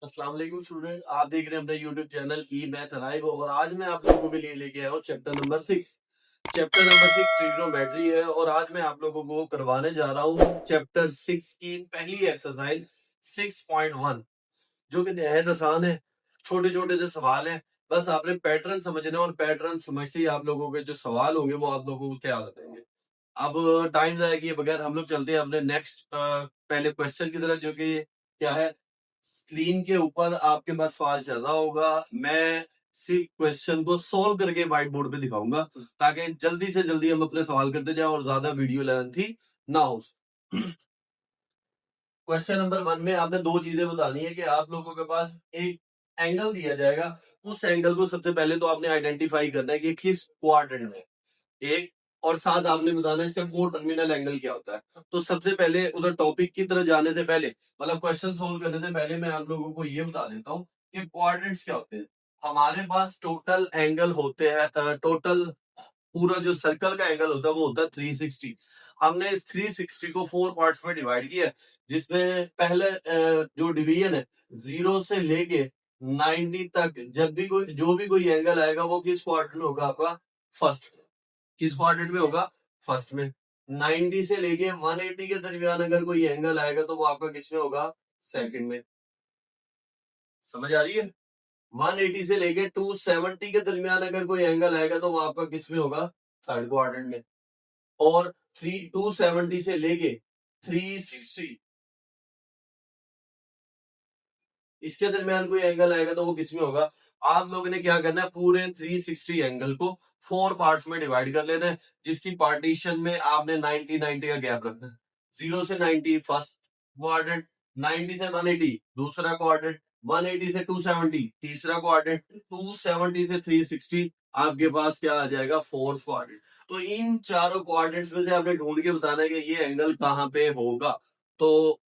अस्सलाम वालेकुम स्टूडेंट, आप देख रहे हैं अपने यूट्यूब चैनल ई मैथ लाइव। और आज मैं आप लोगों के लिए लेके आया हूँ chapter number 6। Chapter number 6 trigonometry है और आज मैं आप लोगों को करवाने जा रहा हूँ चैप्टर 6 की पहली एक्सरसाइज 6.1, जो कि निहायत आसान है। छोटे छोटे जो सवाल हैं, बस आपने पैटर्न समझना है और पैटर्न समझते ही आप लोगों के जो सवाल होंगे वो आप लोगों को क्या रहेंगे। अब टाइम जाया किए बगैर हम लोग चलते हैं अपने नेक्स्ट पहले क्वेश्चन की तरफ, जो कि क्या है। स्क्रीन के ऊपर आपके पास सवाल चल रहा होगा, मैं सिर्फ क्वेश्चन को सोल्व करके व्हाइट बोर्ड पे दिखाऊंगा ताकि जल्दी से जल्दी हम अपने सवाल करते जाए और ज्यादा वीडियो लेंथी ना हो। क्वेश्चन नंबर 1 में आपने दो चीजें बतानी है कि आप लोगों के पास एक एंगल दिया जाएगा। उस एंगल को सबसे पहले तो आपने आइडेंटिफाई करना है कि किस क्वाड्रेंट में एक, और साथ आपने बताना है इसका को टर्मिनल एंगल क्या होता है। तो सबसे पहले उधर टॉपिक की तरफ जाने से पहले, मतलब क्वेश्चन सोल्व करने से पहले, मैं आप लोगों को ये बता देता हूँ कि क्वाड्रेंट्स क्या होते हैं। हमारे पास टोटल एंगल होते हैं, टोटल पूरा जो सर्कल का एंगल होता है वो होता है 360। हमने इस 360 को 4 पार्ट्स में डिवाइड किया है, जिसमें पहले जो डिवीजन है 0 से लेके 90 तक, जब भी कोई जो भी कोई एंगल आएगा वो किस क्वाड्रेंट में होगा? आपका फर्स्ट। किस क्वाड्रेंट में होगा? फर्स्ट में। 90 से लेके 180 के दरमियान अगर कोई एंगल आएगा तो वो आपका किस में होगा? सेकंड में। समझ आ रही है? 180 से लेके 270 के दरमियान अगर कोई एंगल आएगा तो वो आपका किस में होगा? थर्ड क्वाड्रेंट में। और 270 से लेके 360 इसके दरमियान कोई एंगल आएगा तो वो किस में होगा? आप लोगों ने क्या करना है, पूरे 360 एंगल को 4 पार्ट्स में डिवाइड कर लेना है, जिसकी पार्टीशन में आपने 90-90 का गैप रखना है। 0 से 90 फर्स्ट क्वाड्रेंट, 90 से 180 दूसरा क्वाड्रेंट, 180 से 270 तीसरा क्वाड्रेंट, 270 से 360 आपके पास क्या आ जाएगा? Fourth quadrant. तो इन चारों क्वाड्रेंट्स में से आपने ढूंढ के बताना है कि ये एंगल कहाँ पे होगा। तो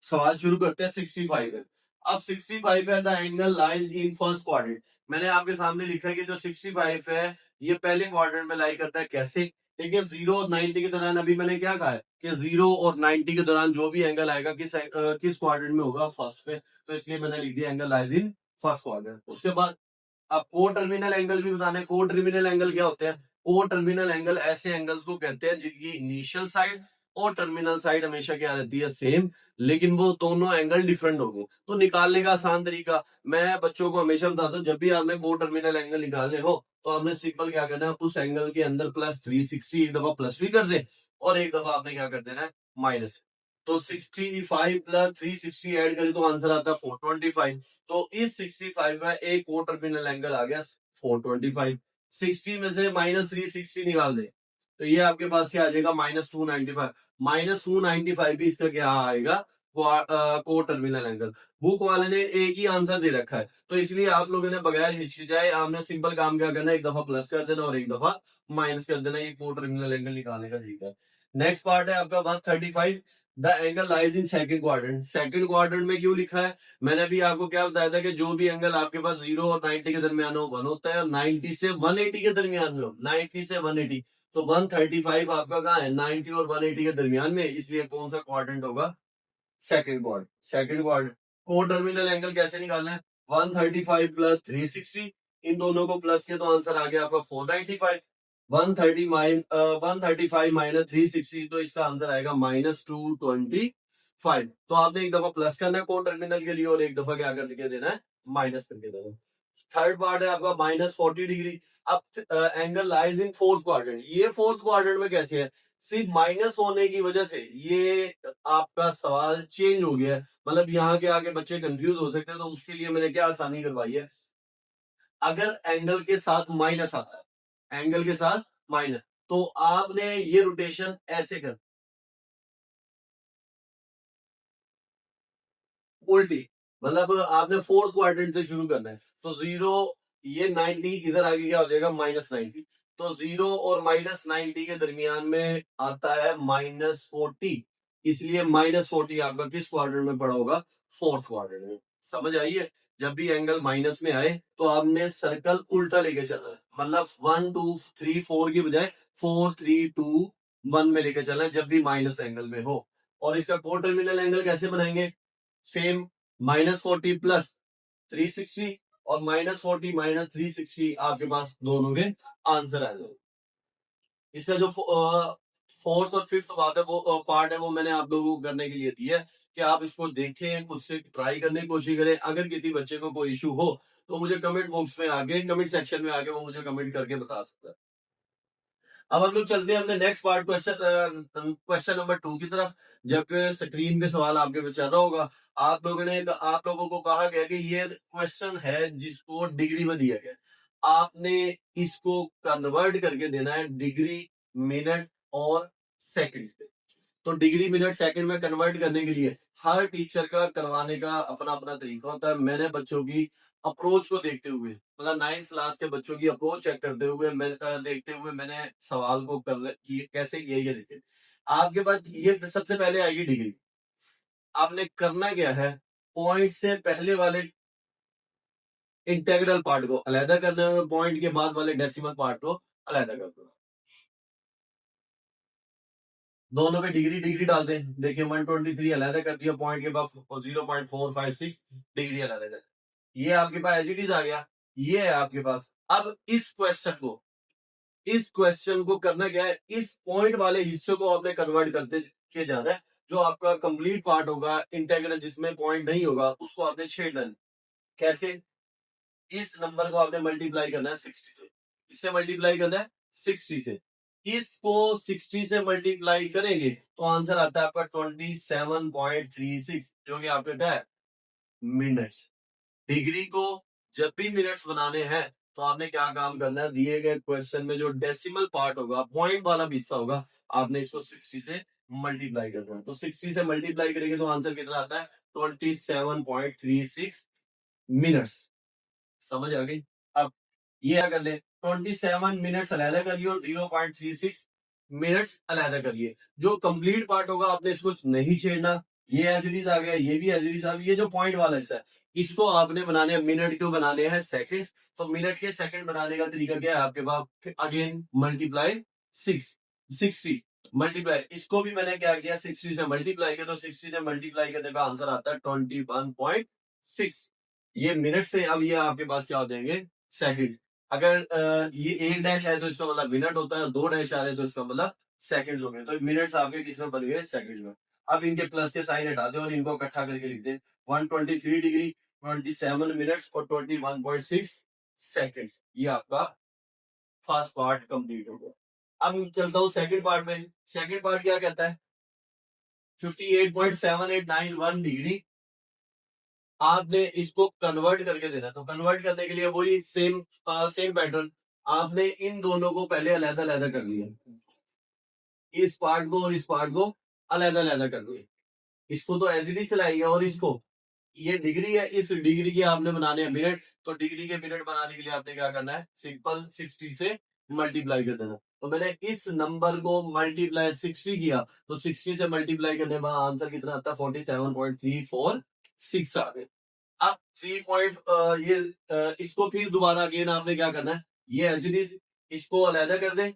सवाल शुरू करते हैं 65 है। अब 65 है, the angle lies in first quadrant. मैंने आपके सामने लिखा है कि जो 65 है ये पहले क्वाड्रेंट में लाई करता है। कैसे? देखिए 0 और 90 के दौरान अभी मैंने क्या कहा है कि 0 और 90 के दौरान जो भी एंगल आएगा किस क्वाड्रेंट में होगा? फर्स्ट पे। तो इसलिए मैंने लिख दिया angle lies in first quadrant. उसके बाद अब को टर्मिनल एंगल भी बताना है। को टर्मिनल एंगल क्या होते हैं? को टर्मिनल एंगल ऐसे एंगल्स को कहते हैं जिनकी इनिशियल साइड और टर्मिनल साइड हमेशा क्या रहती है? सेम, लेकिन वो दोनों एंगल डिफरेंट होंगे। तो निकालने का आसान तरीका मैं बच्चों को हमेशा बताता हूँ, जब भी आपने को टर्मिनल एंगल निकालने हो तो आपने सिंपल क्या करना है, उस एंगल के अंदर प्लस 360 एक दफा प्लस भी कर दे और एक दफा आपने क्या कर देना है? माइनस। तो 65 प्लस 360 ऐड करें तो आंसर आता है 425। तो इस 65 का एक को टर्मिनल एंगल आ गया 425। 60 में से माइनस 360 निकाल दे तो ये आपके पास क्या आ जाएगा? -295। -295 भी इसका क्या आएगा? को टर्मिनल एंगल। बुक वाले ने एक ही आंसर दे रखा है, तो इसलिए आप लोगों ने बगैर हिचकिचाए आपने सिंपल काम क्या करना है, एक दफा प्लस कर देना और एक दफा माइनस कर देना। ये को टर्मिनल एंगल निकालने का तरीका है। नेक्स्ट पार्ट है आपका 135। The angle lies in second quadrant. Second quadrant में क्यों लिखा है? मैंने भी आपको क्या बताया था कि जो भी एंगल आपके पास 0 और 90 के दरमियान हो 1 होता है, और 90 से 180 के दरमियान में हो 90 से 180। तो 135 आपका कहाँ है? 90 और 180 के दरमियान में, इसलिए कौन सा क्वाड्रेंट होगा? Second quadrant. Second quadrant. को टर्मिनल एंगल कैसे निकालना है? 135 प्लस 360, इन दोनों को प्लस किया तो आंसर आ गया आपका 495। 135 माइनस 360, तो इसका आंसर आएगा -225। तो आपने एक दफा प्लस करना है को टर्मिनल के लिए और एक दफा क्या करके देना है? माइनस करके देना है। थर्ड पार्ट है आपका -40 डिग्री। अब angle lies in fourth quadrant. ये फोर्थ क्वाड्रेंट में कैसे है? सिर्फ माइनस होने की वजह से ये आपका सवाल चेंज हो गया है, मतलब यहाँ के आगे बच्चे कंफ्यूज हो सकते हैं, तो उसके लिए मैंने क्या आसानी करवाई है। अगर एंगल के साथ माइनस आता है, एंगल के साथ माइनस, तो आपने ये रोटेशन ऐसे कर, उल्टी, मतलब आपने फोर्थ क्वाड्रेंट से शुरू करना है। तो 0, ये 90 इधर आगे क्या हो जाएगा? -90। तो 0 और -90 के दरमियान में आता है -40, इसलिए -40 आपका किस क्वाड्रेंट में पड़ा होगा? फोर्थ क्वाड्रेंट में। समझ आई है? जब भी एंगल माइनस में आए तो आपने सर्कल उल्टा लेके चलना है, मतलब 1 2 3 4 की बजाय 4 3 2 1 में लेके चलना है जब भी माइनस एंगल में हो। और इसका को टर्मिनल एंगल कैसे बनाएंगे? सेम, -40 प्लस 360 और -40 -360 आपके पास दोनों के आंसर आ जाए। इसका जो फोर्थ और फिफ्थ बात है वो पार्ट है वो मैंने आप लोगों को करने के लिए दी है कि आप इसको देखें, खुद से ट्राई करने की कोशिश करें। अगर किसी बच्चे को कोई इशू हो तो मुझे कमेंट बॉक्स में आके, कमेंट सेक्शन में आके वो मुझे कमेंट करके बता सकता है। अब हम लोग चलते हैं अपने नेक्स्ट पार्ट, क्वेश्चन नंबर 2 की तरफ। जबकि स्क्रीन पे सवाल आपके पे चल रहा होगा, आप लोगों को कहा गया कि ये क्वेश्चन है जिसको डिग्री में दिया गया, आपने इसको कन्वर्ट करके देना है डिग्री, मिनट और सेकंड पे। तो डिग्री, मिनट, सेकंड में कन्वर्ट करने के लिए हर टीचर का करवाने का अपना अपना तरीका होता है। मैंने बच्चों की अप्रोच को देखते हुए, मतलब 9th क्लास के बच्चों की अप्रोच चेक करते हुए, देखते हुए मैंने सवाल को कैसे किया ये देखिए। आपके पास ये सबसे पहले आएगी डिग्री। आपने करना क्या है, पॉइंट से पहले वाले इंटेग्रल पार्ट को अलहदा करना है और पॉइंट के बाद वाले डेसिमल पार्ट को अलहदा कर दो। दोनों पे डिग्री डिग्री डाल दें। देखिए 123 अलहदा कर दिया, पॉइंट के बाद 0.456 डिग्री अलहदा कर, ये आपके पास एज इट इज आ गया। ये है आपके पास। अब इस क्वेश्चन को करना क्या है, इस पॉइंट वाले हिस्से को आपने कन्वर्ट करते किए जाना है। जो आपका कंप्लीट पार्ट होगा इंटेग्रल, जिसमें पॉइंट नहीं होगा, उसको आपने छेड़ना है। कैसे? इस नंबर को आपने मल्टीप्लाई करना है 60 से। इससे मल्टीप्लाई करना है 60 से। इसको 60 से मल्टीप्लाई करेंगे तो आंसर आता है आपका 27.36, जो कि आपका क्या है, मिनट्स। डिग्री को जब भी मिनट्स बनाने हैं तो आपने क्या काम करना है, दिए गए क्वेश्चन में जो डेसिमल पार्ट होगा, पॉइंट वाला भी हिस्सा होगा, आपने इसको 60 से मल्टीप्लाई करना है। तो 60 से मल्टीप्लाई करेंगे तो आंसर कितना आता है, 27.36 मिनट्स। समझ आ गई? अब ये क्या कर ले, 27 मिनट्स अलहदा करिए और 0.36 मिनट्स अलहदा करिए। जो कंप्लीट पार्ट होगा आपने इसको नहीं छेड़ना। ये एज इट इज आ गया, ये भी एज इट इज आ गया। ये जो पॉइंट वाला हिस्सा है इसको आपने बनाने हैं, मिनट को बनाने हैं सेकंड। तो मिनट के सेकंड बनाने का तरीका क्या है आपके पास, अगेन मल्टीप्लाई 60 मल्टीप्लाई, इसको भी मैंने क्या किया, 60 से मल्टीप्लाई किया। तो 60 से मल्टीप्लाई करने का आंसर आता है 21.6। ये मिनट से, अब ये आपके पास क्या हो जाएंगे, सेकंड। अगर ये एक डैश है तो इसका मतलब मिनट होता है, 2 डैश आ रहे तो इसका मतलब सेकंड हो गए। तो मिनट्स आपके किस में बन गए, सेकंड में। अब इनके प्लस के साइन हटा दे और इनको इकट्ठा करके लिख दे, 123 डिग्री, 27 मिनट्स और 21.6 सेकंड्स। ये आपका फर्स्ट पार्ट कंप्लीट हो गया। अब चलता हूँ सेकंड पार्ट में। सेकंड पार्ट क्या कहता है, 58.7891 डिग्री आपने इसको कन्वर्ट करके देना। तो कन्वर्ट करने के लिए वही सेम पैटर्न, आपने इन दोनों को पहले अलग अलग कर लिया, इस पार्ट को और इस पार्ट को अलग अलग कर दिया। इसको तो एज इट इज चलाएगा और इसको, ये डिग्री है, इस डिग्री के आपने बनाने हैं मिनट। तो डिग्री के मिनट बनाने के लिए आपने क्या करना है, सिंपल 60 से मल्टीप्लाई कर देना। तो मैंने इस नंबर को मल्टीप्लाई 60 किया, तो 60 से मल्टीप्लाई करने के बाद आंसर कितना आता है, 47.346 आ गए। अब 3 पॉइंट इसको फिर दोबारा अगेन आपने क्या करना है, ये एज इट इज इसको अलहदा कर दे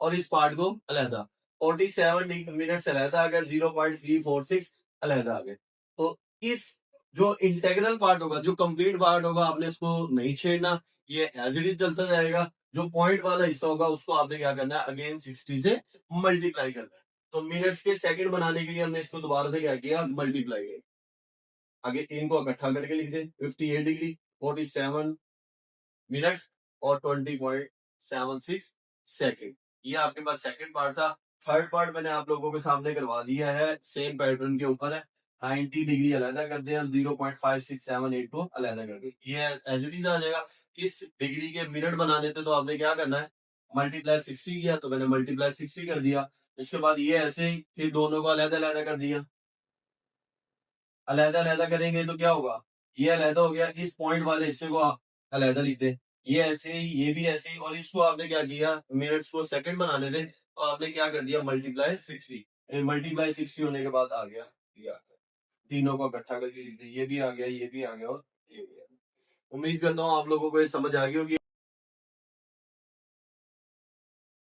और इस पार्ट को अलहदा। 47 मिनट से अलहदा अगर 0.346 अलहदा आ गए। तो इस जो इंटेग्रल पार्ट होगा, जो कंप्लीट पार्ट होगा, आपने इसको नहीं छेड़ना, ये एज इट इज चलता जाएगा। जो पॉइंट वाला हिस्सा होगा उसको आपने क्या करना है, अगेन 60 से मल्टीप्लाई करना है। तो मिनट्स के सेकंड बनाने के लिए हमने इसको दोबारा से क्या किया, मल्टीप्लाई किया। आगे इनको इकट्ठा करके लिख दे, 58 डिग्री, 47 मिनट्स और 20.76 सेकंड। ये आपके पास सेकंड पार्ट था। थर्ड पार्ट मैंने आप लोगों के सामने करवा दिया है, सेम पैटर्न के ऊपर है। 90 डिग्री अलहदा कर दिया, 0.56782 को अलहदा कर दिया, ये एज इट इज आ जाएगा। इस डिग्री के मिनट बनाने थे तो आपने क्या करना है, मल्टीप्लाई 60 किया, तो मैंने मल्टीप्लाई 60 कर दिया। उसके बाद ये ऐसे ही फिर दोनों को अलहदा अलहदा कर दिया। अलहदा अलहदा करेंगे तो क्या होगा, ये अलहदा हो गया, इस पॉइंट वाले हिस्से को आप अलहदा लिख दे, ये ऐसे ही, ये भी ऐसे ही। और इसको आपने क्या किया, मिनट्स को सेकंड बनाने थे तो आपने क्या कर दिया, मल्टीप्लाई 60। मल्टीप्लाई 60 होने के बाद आ गया, ये आ गया। तीनों को इकट्ठा करके लिख दे, ये भी आ गया, ये भी आ गया और ये भी आ गया। उम्मीद करता हूँ आप लोगों को ये समझ आ गई होगी।